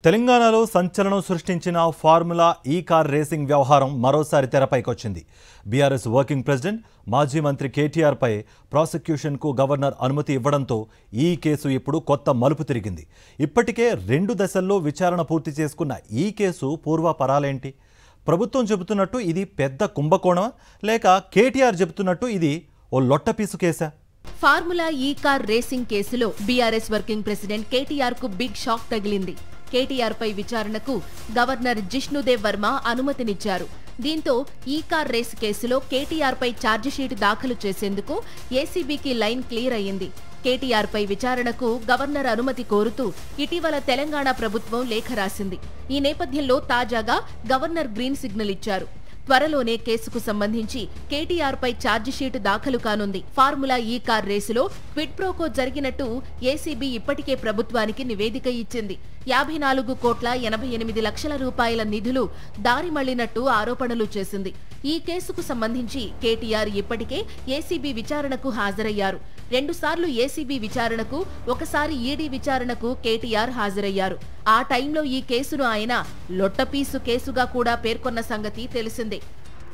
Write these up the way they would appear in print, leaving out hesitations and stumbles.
తెలంగాణలో సంచలనం సృష్టించిన ఫార్ములా ఈ కార్ రేసింగ్ వ్యవహారం మరోసారి తెరపైకొచ్చింది. బీఆర్ఎస్ వర్కింగ్ ప్రెసిడెంట్ మాజీ మంత్రి కేటీఆర్ పై ప్రాసిక్యూషన్కు గవర్నర్ అనుమతి ఇవ్వడంతో ఈ కేసు ఇప్పుడు కొత్త మలుపు తిరిగింది. ఇప్పటికే 2 దశల్లో విచారణ పూర్తి చేసుకున్న ఈ కేసు పూర్వాపరాలేంటి? ప్రభుత్వం చెబుతున్నట్టు ఇది పెద్ద కుంభకోణమా, లేక కేటీఆర్ చెబుతున్నట్టు ఇది ఓ లొట్టపీసు కేసా? ఫార్ములా ఈ కార్ రేసింగ్ కేసులో బీఆర్ఎస్ వర్కింగ్ ప్రెసిడెంట్ కేటీఆర్ కు బిగ్ షాక్ తగిలింది. కేటీఆర్ పై విచారణకు గవర్నర్ జిష్ణుదేవ్ వర్మ అనుమతినిచ్చారు. దీంతో ఈ కార్ రేస్ కేసులో కేటీఆర్ పై ఛార్జిషీట్ దాఖలు చేసేందుకు ఏసీబీకి లైన్ క్లియర్ అయ్యింది. కేటీఆర్ పై విచారణకు గవర్నర్ అనుమతి కోరుతూ ఇటీవల తెలంగాణ ప్రభుత్వం లేఖ రాసింది. ఈ నేపథ్యంలో తాజాగా గవర్నర్ గ్రీన్ సిగ్నల్ ఇచ్చారు. త్వరలోనే కేసుకు సంబంధించి కేటీఆర్ పై ఛార్జిషీట్ దాఖలు కానుంది. ఫార్ములా ఈ కార్ రేసులో క్విడ్ ప్రోకో జరిగినట్టు ఏసీబీ ఇప్పటికే ప్రభుత్వానికి నివేదిక ఇచ్చింది. 54,88,00,000 రూపాయల నిధులు దారి మళ్లినట్టు ఆరోపణలు చేసింది. ఈ కేసుకు సంబంధించి కేటీఆర్ ఇప్పటికే ఏసీబీ విచారణకు హాజరయ్యారు. 2 సార్లు ఏసీబీ విచారణకు, ఒకసారి ఈడీ విచారణకు కేటీఆర్ హాజరయ్యారు. ఆ టైంలో ఈ కేసును ఆయన లొట్టపీసు కేసుగా కూడా పేర్కొన్న సంగతి తెలిసిందే.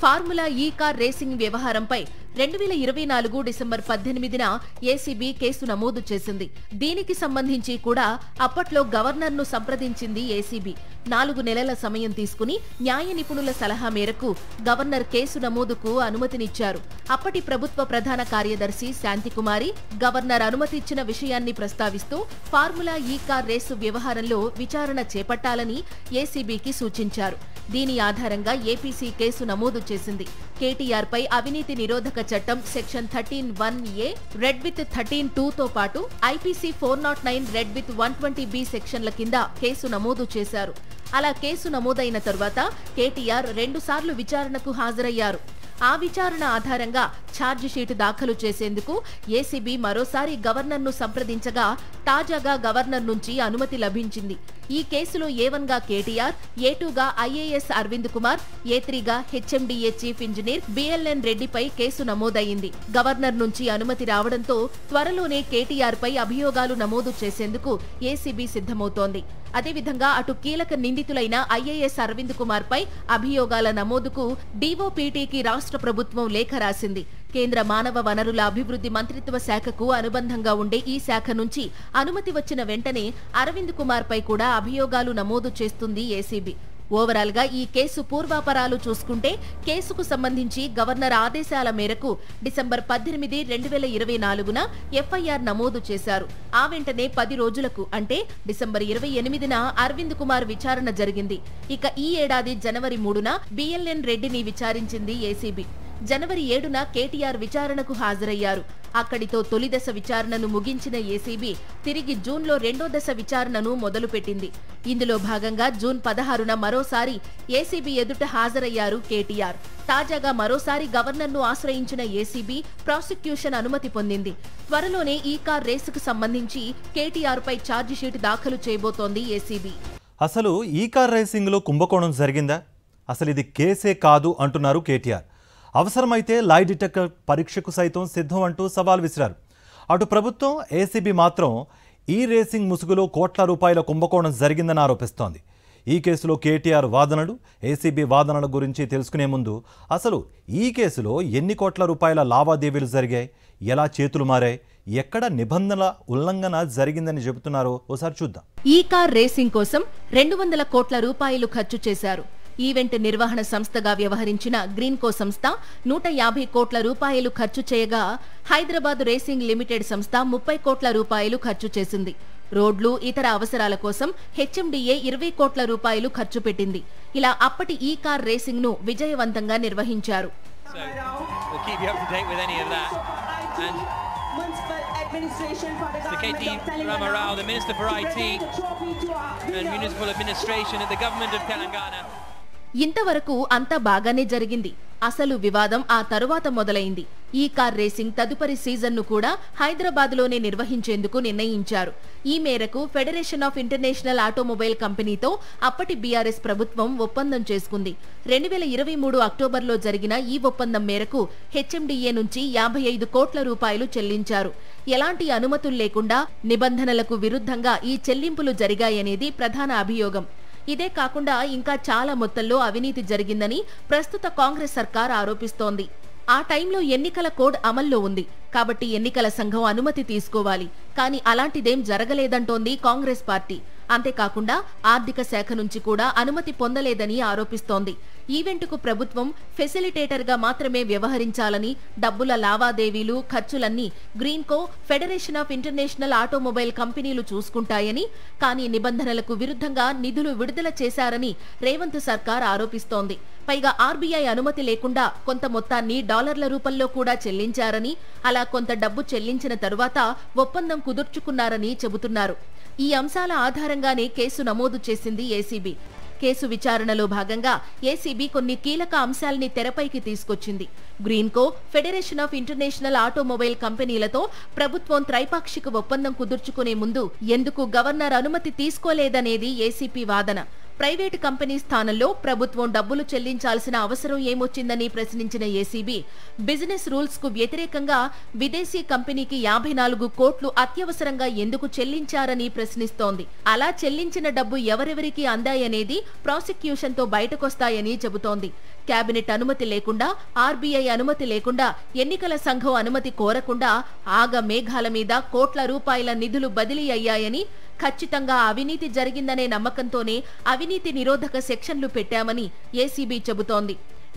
ఫార్ములా ఈ కార్ రేసింగ్ వ్యవహారంపై 2024 డిసెంబర్ 18న ఏసీబీ కేసు నమోదు చేసింది. దీనికి సంబంధించి కూడా అప్పట్లో గవర్నర్ను సంప్రదించింది ఏసీబీ. 4 నెలల సమయం తీసుకుని న్యాయ నిపుణుల సలహా మేరకు గవర్నర్ కేసు నమోదుకు అనుమతినిచ్చారు. అప్పటి ప్రభుత్వ ప్రధాన కార్యదర్శి శాంతికుమారి గవర్నర్ అనుమతి ఇచ్చిన విషయాన్ని ప్రస్తావిస్తూ ఫార్ములా ఈ కార్ రేసు వ్యవహారంలో విచారణ చేపట్టాలని ఏసీబీకి సూచించారు. దీని ఆధారంగా ఏపీసీ కేసు నమోదు చేసింది. కేటీఆర్ పై అవినీతి నిరోధక చట్టం సెక్షన్ 13(1)(a) రెడ్ విత్ 13(2)తో పాటు ఐపీసీ 409 రెడ్ విత్ 120(b) సెక్షన్ల కింద కేసు నమోదు చేశారు. అలా కేసు నమోదైన తరువాత కేటీఆర్ 2 సార్లు విచారణకు హాజరయ్యారు. ఆ విచారణ ఆధారంగా ఛార్జిషీట్ దాఖలు చేసేందుకు ఏసీబీ మరోసారి గవర్నర్ను సంప్రదించగా తాజాగా గవర్నర్ నుంచి అనుమతి లభించింది. ఈ కేసులో A1గా కేటీఆర్, A2గా ఐఏఎస్ అరవింద్ కుమార్, A3గా హెచ్ఎండిఏ చీఫ్ ఇంజనీర్ బిఎల్ఎన్ రెడ్డిపై కేసు నమోదయ్యింది. గవర్నర్ నుంచి అనుమతి రావడంతో త్వరలోనే కేటీఆర్ పై అభియోగాలు నమోదు చేసేందుకు ఏసీబీ సిద్ధమవుతోంది. అదేవిధంగా అటు కీలక నిందితులైన ఐఏఎస్ అరవింద్ కుమార్ పై అభియోగాల నమోదుకు డీఓపీటీకి రాష్ట్ర ప్రభుత్వం లేఖ రాసింది. కేంద్ర మానవ వనరుల అభివృద్ధి మంత్రిత్వ శాఖకు అనుబంధంగా ఉండే ఈ శాఖ నుంచి అనుమతి వచ్చిన వెంటనే అరవింద్ కుమార్ పై కూడా అభియోగాలు నమోదు చేస్తుంది ఏసీబీ. ఓవరాల్ గా ఈ కేసు పూర్వాపరాలు చూసుకుంటే కేసుకు సంబంధించి గవర్నర్ ఆదేశాల మేరకు డిసెంబర్ 18, 2024న ఎఫ్ఐఆర్ నమోదు చేశారు. ఆ వెంటనే 10 రోజులకు అంటే డిసెంబర్ 28న అరవింద్ కుమార్ విచారణ జరిగింది. ఇక ఈ ఏడాది జనవరి 3న బిఎల్ఎన్ రెడ్డిని విచారించింది ఏసీబీ. జనవరి 7న కేటీఆర్ విచారణకు హాజరయ్యారు. అక్కడితో తొలి దశ విచారణను ముగించిన ఏసీబీ తిరిగి జూన్లో 2వ దశ విచారణను మొదలుపెట్టింది. ఇందులో భాగంగా జూన్ 16న మరోసారి ఏసీబీ ఎదుట హాజరయ్యారు కేటీఆర్. తాజాగా మరోసారి గవర్నర్ను ఆశ్రయించిన ఏసీబీ ప్రాసిక్యూషన్ అనుమతి పొందింది. త్వరలోనే ఈ కార్ రేసుకు సంబంధించి కేటీఆర్ పై ఛార్జిషీట్ దాఖలు చేయబోతోంది ఏసీబీ. అసలు ఈ కార్ రేసింగ్లో కుంభకోణం జరిగిందా? అసలు ఇది కేసే కాదు అంటున్నారు కేటీఆర్. అవసరమైతే లై డిటెక్టర్ పరీక్షకు సైతం సిద్ధం అంటూ సవాల్ విసిరారు. అటు ప్రభుత్వం, ఏసీబీ మాత్రం ఈ రేసింగ్ ముసుగులో కోట్ల రూపాయల కుంభకోణం జరిగిందని ఆరోపిస్తోంది. ఈ కేసులో కేటీఆర్ వాదనలు, ఏసీబీ వాదనల గురించి తెలుసుకునే ముందు అసలు ఈ కేసులో ఎన్ని కోట్ల రూపాయల లావాదేవీలు జరిగాయి, ఎలా చేతులు మారాయి, ఎక్కడ నిబంధనల ఉల్లంఘన జరిగిందని చెబుతున్నారో ఓసారి చూద్దాం. ఈ కార్ రేసింగ్ కోసం 200 కోట్ల రూపాయలు ఖర్చు చేశారు. ఈవెంట్ నిర్వహణ సంస్థగా వ్యవహరించిన గ్రీన్కో సంస్థ 150 కోట్ల రూపాయలు ఖర్చు చేయగా హైదరాబాద్ రేసింగ్ లిమిటెడ్ సంస్థ 30 కోట్ల రూపాయలు ఖర్చు చేసింది. రోడ్లు, ఇతర అవసరాల కోసం హెచ్ఎండిఏ 20 కోట్ల రూపాయలు ఖర్చు పెట్టింది. ఇలా అప్పటి ఈ కార్ రేసింగ్ ను విజయవంతంగా నిర్వహించారు. ఇంతవరకు అంతా బాగానే జరిగింది. అసలు వివాదం ఆ తరువాత మొదలైంది. ఈ కార్ రేసింగ్ తదుపరి సీజన్ను కూడా హైదరాబాద్లోనే నిర్వహించేందుకు నిర్ణయించారు. ఈ మేరకు ఫెడరేషన్ ఆఫ్ ఇంటర్నేషనల్ ఆటోమొబైల్ కంపెనీతో అప్పటి బీఆర్ఎస్ ప్రభుత్వం ఒప్పందం చేసుకుంది. 2023 అక్టోబర్లో జరిగిన ఈ ఒప్పందం మేరకు హెచ్ఎండిఏ నుంచి 55 కోట్ల రూపాయలు చెల్లించారు. ఎలాంటి అనుమతులు లేకుండా నిబంధనలకు విరుద్ధంగా ఈ చెల్లింపులు జరిగాయనేది ప్రధాన అభియోగం. ఇదే కాకుండా ఇంకా చాలా మొత్తంలో అవినీతి జరిగిందని ప్రస్తుత కాంగ్రెస్ సర్కార్ ఆరోపిస్తోంది. ఆ టైంలో ఎన్నికల కోడ్ అమల్లో ఉంది కాబట్టి ఎన్నికల సంఘం అనుమతి తీసుకోవాలి. కానీ అలాంటిదేం జరగలేదంటోంది కాంగ్రెస్ పార్టీ. అంతేకాకుండా ఆర్థిక శాఖ నుంచి కూడా అనుమతి పొందలేదని ఆరోపిస్తోంది. ఈవెంటుకు ప్రభుత్వం ఫెసిలిటేటర్గా మాత్రమే వ్యవహరించాలని, డబ్బుల లావాదేవీలు, ఖర్చులన్నీ Greenko, federation of international automobile కంపెనీలు చూసుకుంటాయని, కానీ నిబంధనలకు విరుద్ధంగా నిధులు విడుదల చేశారని రేవంత్ సర్కార్ ఆరోపిస్తోంది. పైగా ఆర్బీఐ అనుమతి లేకుండా కొంత మొత్తాన్ని డాలర్ల రూపంలో కూడా చెల్లించారని, అలా కొంత డబ్బు చెల్లించిన తరువాత ఒప్పందం కుదుర్చుకున్నారని చెబుతున్నారు. ఈ అంశాల ఆధారంగానే కేసు నమోదు చేసింది ఏసీబీ. కేసు విచారణలో భాగంగా ఏసీబీ కొన్ని కీలక అంశాల్ని తెరపైకి తీసుకొచ్చింది. Greenko, federation of international automobile కంపెనీలతో ప్రభుత్వం త్రైపాక్షిక ఒప్పందం కుదుర్చుకునే ముందు ఎందుకు గవర్నర్ అనుమతి తీసుకోలేదనేది ఏసీపీ వాదన. ప్రైవేటు కంపెనీ స్థానంలో ప్రభుత్వం డబ్బులు చెల్లించాల్సిన అవసరం ఏమొచ్చిందని ప్రశ్నించిన ఏసీబీ, బిజినెస్ రూల్స్ కు వ్యతిరేకంగా విదేశీ కంపెనీకి 54 కోట్లు అత్యవసరంగా ఎందుకు చెల్లించారని ప్రశ్నిస్తోంది. అలా చెల్లించిన డబ్బు ఎవరెవరికి అందాయనేది ప్రాసిక్యూషన్తో బయటకొస్తాయని చెబుతోంది. కేబినెట్ అనుమతి లేకుండా, ఆర్బీఐ అనుమతి లేకుండా, ఎన్నికల సంఘం అనుమతి కోరకుండా ఆగ మేఘాల మీద కోట్ల రూపాయల నిధులు బదిలీ అయ్యాయని, ఖచ్చితంగా అవినీతి జరిగిందనే నమ్మకంతోనే అవినీతి నిరోధక సెక్షన్లు పెట్టామని ఏసీబీ చెబుతోంది.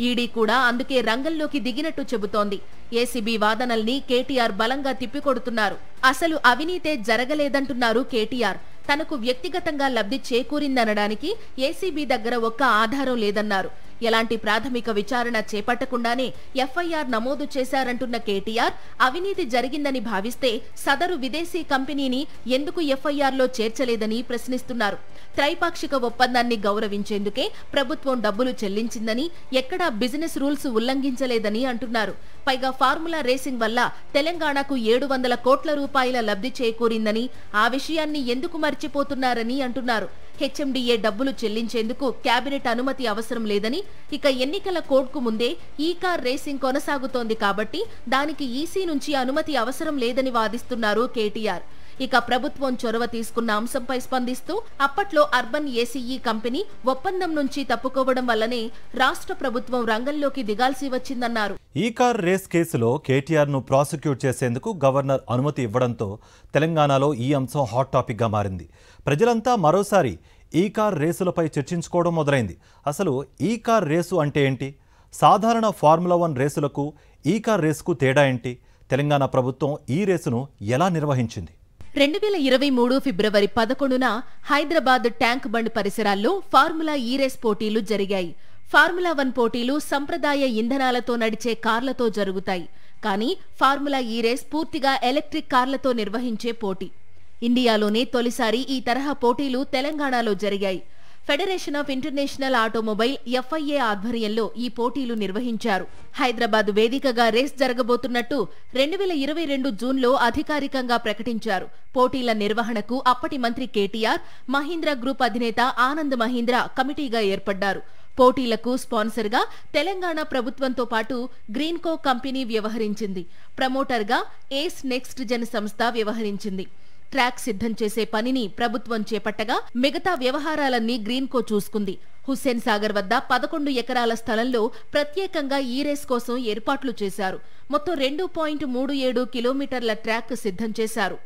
ఈడీ కూడా అందుకే రంగంలోకి దిగినట్టు చెబుతోంది. ఏసీబీ వాదనల్ని కేటీఆర్ బలంగా తిప్పికొడుతున్నారు. అసలు అవినీతే జరగలేదంటున్నారు కేటీఆర్. తనకు వ్యక్తిగతంగా లబ్ధి చేకూరిందనడానికి ఏసీబీ దగ్గర ఒక్క ఆధారం లేదన్నారు. ఎలాంటి ప్రాథమిక విచారణ చేపట్టకుండానే ఎఫ్ఐఆర్ నమోదు చేశారంటున్న కేటీఆర్, అవినీతి జరిగిందని భావిస్తే సదరు విదేశీ కంపెనీని ఎందుకు ఎఫ్ఐఆర్లో చేర్చలేదని ప్రశ్నిస్తున్నారు. త్రైపాక్షిక ఒప్పందాన్ని గౌరవించేందుకే ప్రభుత్వం డబ్బులు చెల్లించిందని, ఎక్కడా బిజినెస్ రూల్స్ ఉల్లంఘించలేదని అంటున్నారు. పైగా ఫార్ములా రేసింగ్ వల్ల తెలంగాణకు 700 కోట్ల రూపాయల లబ్ధి చేకూరిందని, ఆ విషయాన్ని ఎందుకు మర్చిపోతున్నారని అంటున్నారు. హెచ్ఎండిఏ డబ్బులు చెల్లించేందుకు కేబినెట్ అనుమతి అవసరం లేదని, ఇక ఎన్నికల కోడ్కు ముందే ఈ కార్ రేసింగ్ కొనసాగుతోంది కాబట్టి దానికి ఈసీ నుంచి అనుమతి అవసరం లేదని వాదిస్తున్నారు కేటీఆర్. ఇక ప్రభుత్వం చొరవ తీసుకున్న అంశంపై స్పందిస్తూ, అప్పట్లో అర్బన్ ఏసీఈ కంపెనీ ఒప్పందం నుంచి తప్పుకోవడం వల్లనే రాష్ట్ర ప్రభుత్వం రంగంలోకి దిగాల్సి వచ్చిందన్నారు. ఈ కార్ రేస్ కేసులో కేటీఆర్ను ప్రాసిక్యూట్ చేసేందుకు గవర్నర్ అనుమతి ఇవ్వడంతో తెలంగాణలో ఈ అంశం హాట్ టాపిక్గా మారింది. ప్రజలంతా మరోసారి ఈ కార్ రేసులపై చర్చించుకోవడం మొదలైంది. అసలు ఈ కార్ రేసు అంటే ఏంటి? సాధారణ ఫార్ములా 1 రేసులకు ఈ కార్ రేసుకు తేడా ఏంటి? తెలంగాణ ప్రభుత్వం ఈ రేసును ఎలా నిర్వహించింది? 2023 ఫిబ్రవరి 11న హైదరాబాద్ ట్యాంక్ బండ్ పరిసరాల్లో ఫార్ములా ఈ రేస్ పోటీలు జరిగాయి. ఫార్ములా 1 పోటీలు సంప్రదాయ ఇంధనాలతో నడిచే కార్లతో జరుగుతాయి. కానీ ఫార్ములా ఈ రేస్ పూర్తిగా ఎలక్ట్రిక్ కార్లతో నిర్వహించే పోటీ. ఇండియాలోనే తొలిసారి ఈ తరహా పోటీలు తెలంగాణలో జరిగాయి. Federation of international automobile FIA ఆధ్వర్యంలో ఈ పోటీలు నిర్వహించారు. హైదరాబాద్ వేదికగా రేస్ జరగబోతున్నట్టు 2022 జూన్లో అధికారికంగా ప్రకటించారు. పోటీల నిర్వహణకు అప్పటి మంత్రి కేటీఆర్, మహీంద్రా గ్రూప్ అధినేత ఆనంద్ మహీంద్రా కమిటీగా ఏర్పడ్డారు. పోటీలకు స్పాన్సర్గా తెలంగాణ ప్రభుత్వంతో పాటు గ్రీన్కో కంపెనీ వ్యవహరించింది. ప్రమోటర్గా ఏస్ నెక్స్ట్ జెన్ సంస్థ వ్యవహరించింది. ట్రాక్ సిద్ధం చేసే పనిని ప్రభుత్వం చేపట్టగా మిగతా వ్యవహారాలన్నీ గ్రీన్కో చూసుకుంది. హుస్సేన్ సాగర్ వద్ద 11 ఎకరాల స్థలంలో ప్రత్యేకంగా ఈ రేస్ కోసం ఏర్పాట్లు చేశారు. మొత్తం 2.37 కిలోమీటర్ల ట్రాక్ సిద్ధం చేశారు.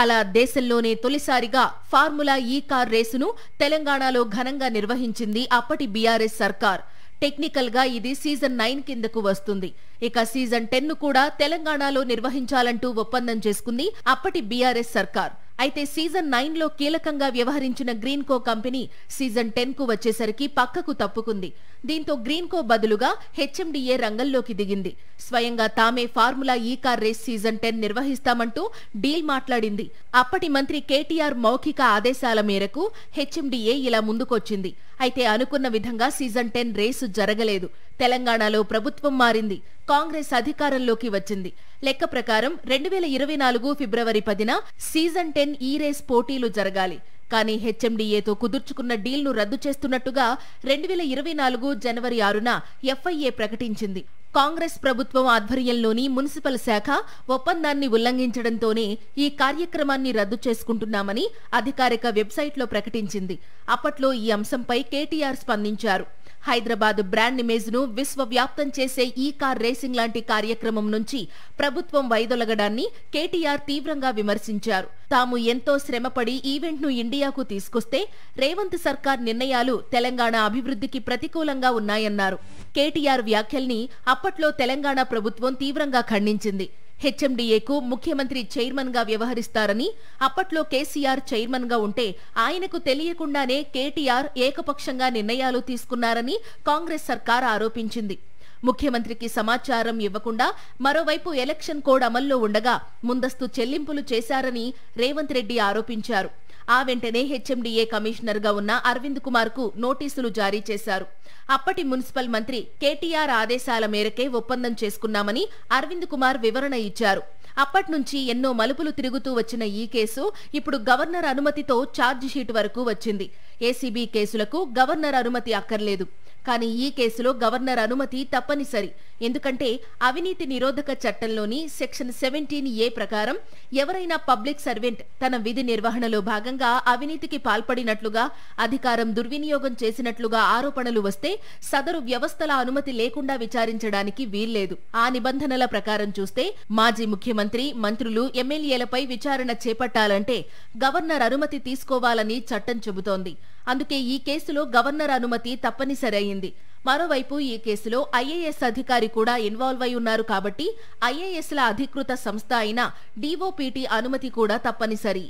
అలా దేశంలోనే తొలిసారిగా ఫార్ములా ఈ కార్ రేసును తెలంగాణలో ఘనంగా నిర్వహించింది అప్పటి బీఆర్ఎస్ సర్కార్. టెక్నికల్ గా ఇది సీజన్ 9 కిందకు వస్తుంది. ఇక సీజన్ 10 కూడా తెలంగాణలో నిర్వహించాలంటూ ఒప్పందం చేసుకుంది అప్పటి బీఆర్ఎస్ సర్కార్. అయితే సీజన్ 9లో కీలకంగా వ్యవహరించిన గ్రీన్కో కంపెనీ సీజన్ 10కు వచ్చేసరికి పక్కకు తప్పుకుంది. దీంతో గ్రీన్కో బదులుగా హెచ్ఎండిఏ రంగంలోకి దిగింది. స్వయంగా తామే ఫార్ములా ఈ కార్ రేస్ సీజన్ 10 నిర్వహిస్తామంటూ డీల్ మాట్లాడింది. అప్పటి మంత్రి కేటీఆర్ మౌఖిక ఆదేశాల మేరకు హెచ్ఎండిఏ ఇలా ముందుకొచ్చింది. అయితే అనుకున్న విధంగా సీజన్ 10 రేసు జరగలేదు. తెలంగాణలో ప్రభుత్వం మారింది. కాంగ్రెస్ అధికారంలోకి వచ్చింది. లెక్క ప్రకారం 2024 ఫిబ్రవరి 10న సీజన్ 10 ఈ రేస్ పోటీలు జరగాలి. కానీ హెచ్ఎండిఏతో కుదుర్చుకున్న డీల్ను రద్దు చేస్తున్నట్టుగా 2024 జనవరి 6న ఎఫ్ఐఏ ప్రకటించింది. కాంగ్రెస్ ప్రభుత్వం ఆధ్వర్యంలోని మున్సిపల్ శాఖ ఒప్పందాన్ని ఉల్లంఘించడంతోనే ఈ కార్యక్రమాన్ని రద్దు చేసుకుంటున్నామని అధికారిక వెబ్సైట్లో ప్రకటించింది. అప్పట్లో ఈ అంశంపై కేటీఆర్ స్పందించారు. హైదరాబాద్ బ్రాండ్ ఇమేజ్ ను విశ్వవ్యాప్తం చేసే ఈ కార్ రేసింగ్ లాంటి కార్యక్రమం నుంచి ప్రభుత్వం వైదొలగడాన్ని కేటీఆర్ తీవ్రంగా విమర్శించారు. తాము ఎంతో శ్రమపడి ఈవెంట్ ను ఇండియాకు తీసుకొస్తే రేవంత్ సర్కార్ నిర్ణయాలు తెలంగాణ అభివృద్ధికి ప్రతికూలంగా ఉన్నాయన్నారు. కేటీఆర్ వ్యాఖ్యల్ని అప్పట్లో తెలంగాణ ప్రభుత్వం తీవ్రంగా ఖండించింది. హెచ్ఎండిఏకు ముఖ్యమంత్రి చైర్మన్ గా వ్యవహరిస్తారని, అప్పట్లో కేసీఆర్ చైర్మన్ గా ఉంటే ఆయనకు తెలియకుండానే కేటీఆర్ ఏకపక్షంగా నిర్ణయాలు తీసుకున్నారని కాంగ్రెస్ సర్కార్ ఆరోపించింది. ముఖ్యమంత్రికి సమాచారం ఇవ్వకుండా మరోవైపు ఎలక్షన్ కోడ్ అమల్లో ఉండగా ముందస్తు చెల్లింపులు చేశారని రేవంత్ రెడ్డి ఆరోపించారు. ఆ వెంటనే హెచ్ఎండిఏ కమిషనర్ గా ఉన్న అరవింద్ కుమార్ కు నోటీసులు జారీ చేశారు. అప్పటి మున్సిపల్ మంత్రి కేటీఆర్ ఆదేశాల మేరకే ఒప్పందం చేసుకున్నామని అరవింద్ కుమార్ వివరణ ఇచ్చారు. అప్పట్నుంచి ఎన్నో మలుపులు తిరుగుతూ వచ్చిన ఈ కేసు ఇప్పుడు గవర్నర్ అనుమతితో ఛార్జ్ షీట్ వరకు వచ్చింది. ఏసీబీ కేసులకు గవర్నర్ అనుమతి అక్కర్లేదు. కానీ ఈ కేసులో గవర్నర్ అనుమతి తప్పనిసరి. ఎందుకంటే అవినీతి నిరోధక చట్టంలోని సెక్షన్ 17A ప్రకారం ఎవరైనా పబ్లిక్ సర్వెంట్ తన విధి నిర్వహణలో భాగంగా అవినీతికి పాల్పడినట్లుగా, అధికారం దుర్వినియోగం చేసినట్లుగా ఆరోపణలు వస్తే సదరు వ్యవస్థల అనుమతి లేకుండా విచారించడానికి వీల్లేదు. ఆ నిబంధనల ప్రకారం చూస్తే మాజీ ముఖ్యమంత్రి, మంత్రులు, ఎమ్మెల్యేలపై విచారణ చేపట్టాలంటే గవర్నర్ అనుమతి తీసుకోవాలని చట్టం చెబుతోంది. అందుకే ఈ కేసులో గవర్నర్ అనుమతి తప్పనిసరి అయింది. మరోవైపు ఈ కేసులో ఐఏఎస్ అధికారి కూడా ఇన్వాల్వ్ అయి ఉన్నారు కాబట్టి ఐఏఎస్ల అధికృత సంస్థ అయిన డీఓపీటీ అనుమతి కూడా తప్పనిసరి.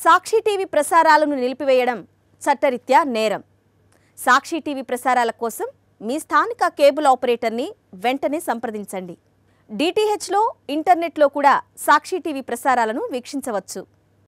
సాక్షి టీవీ ప్రసారాలను నిలిపివేయడం చట్టరీత్యా నేరం. సాక్షి టీవీ ప్రసారాల కోసం మీ స్థానిక కేబుల్ ఆపరేటర్ని వెంటనే సంప్రదించండి. డిటిహెచ్లో, ఇంటర్నెట్లో కూడా సాక్షి టీవీ ప్రసారాలను వీక్షించవచ్చు.